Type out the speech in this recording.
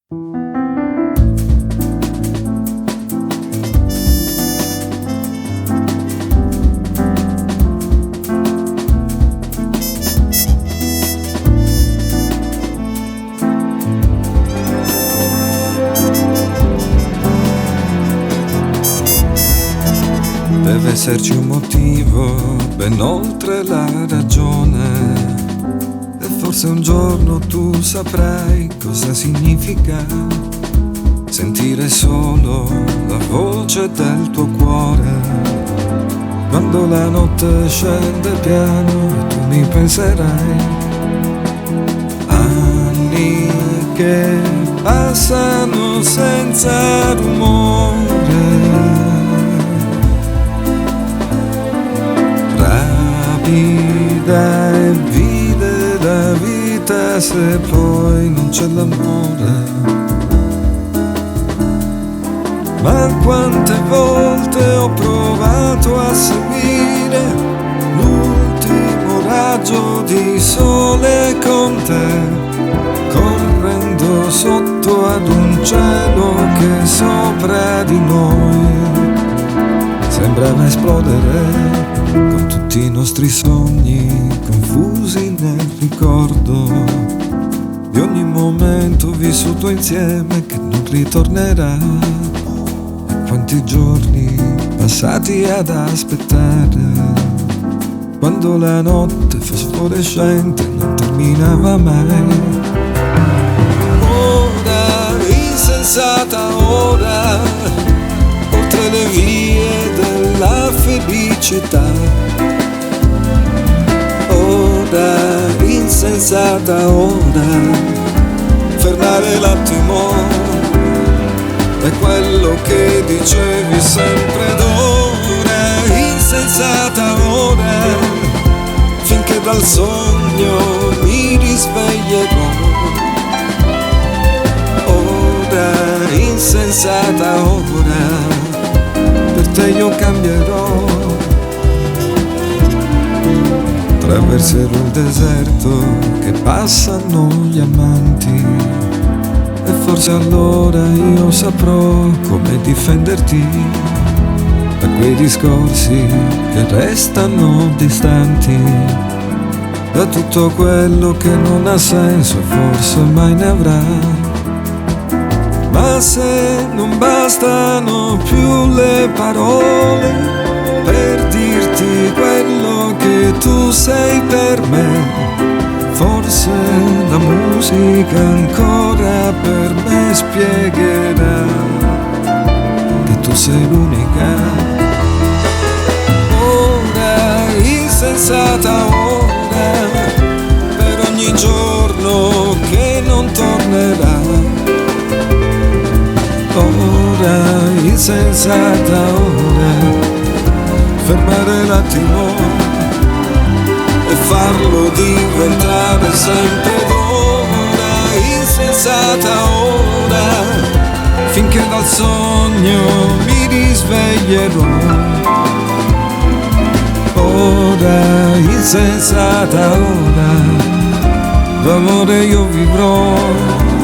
Deve esserci un motivo ben oltre la ragione, e forse un giorno tu saprai cosa significa sentire solo la voce del tuo cuore. Quando la notte scende piano e tu mi penserai, anni che passano senza rumore, rapida e vile la vita se poi non c'è l'amore. Ma quante volte ho provato a seguire l'ultimo raggio di sole con te, correndo sotto ad un cielo che sopra di noi sembrava esplodere, con tutti i nostri sogni confusi nel ricordo di ogni momento vissuto insieme che non ritornerà. E quanti giorni passati ad aspettare, quando la notte fosforescente non terminava mai. Ora, insensata ora, oltre le vie della felicità. Ora, insensata ora, fermare l'attimo è quello che dicevi sempre. D'ora, insensata ora, finché dal sogno mi risveglierò. Ora, insensata ora, per te io cambierò. Attraverserò il deserto che passano gli amanti, e forse allora io saprò come difenderti da quei discorsi che restano distanti, da tutto quello che non ha senso e forse mai ne avrà. Ma se non bastano più le parole per dirti quello che tu sei per me, forse la musica ancora per me spiegherà che tu sei l'unica. Ora, insensata ora, per ogni giorno che non tornerà. Ora, insensata ora, fermare l'attimo e farlo diventare sempre d'ora. Insensata ora, finché dal sogno mi risveglierò. Ora, insensata ora, d'amore io vivrò.